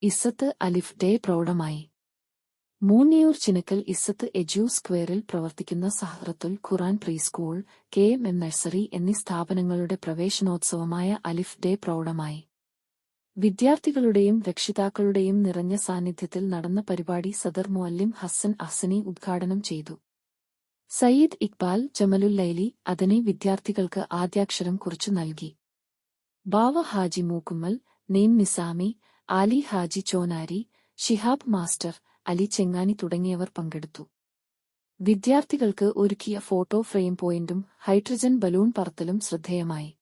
ഇസ്സത്ത് അലിഫ് ഡേ പ്രൗഢമായി. മൂന്നിയൂർ ചിനക്കൽ ഇസ്സത്ത് എജ്യൂ സ്ക്വയറിൽ പ്രവർത്തിക്കുന്ന സഹ്റത്തുൽ ഖുർആൻ പ്രീസ്കൂൾ, KMM നഴ്സറി എന്നീ സ്ഥാപനങ്ങളുടെ പ്രവേശനോത്സവമായ അലിഫ് ഡേ പ്രൗഢമായി. വിദ്യാർത്ഥികളുടെയും രക്ഷിതാക്കളുടെയും നിറഞ്ഞ സാന്നിധ്യത്തിൽ നടന്ന പരിപാടി സദർ മുഅല്ലിം ഹസ്സൻ അഹ്സനി ഉദ്ഘാടനം ചെയ്തു. സയ്യിദ് ഇക്ബാൽ ജമലുൽ ലൈലി അദനി വിദ്യാർത്ഥികൾക്ക് ആദ്യാക്ഷരം കുറിച്ചു നൽകി. ബാവ ഹാജി മൂക്കുമ്മൽ, നെയ്ം നിസാമി, ആലി ഹാജി ചോനാരി, ഷിഹാബ് മാസ്റ്റർ, അലി ചെങ്ങാനി തുടങ്ങിയവർ പങ്കെടുത്തു. വിദ്യാർത്ഥികൾക്ക് ഒരുക്കിയ ഫോട്ടോ ഫ്രെയിം പോയിന്റും ഹൈഡ്രജൻ ബലൂൺ പറത്തലും ശ്രദ്ധേയമായി.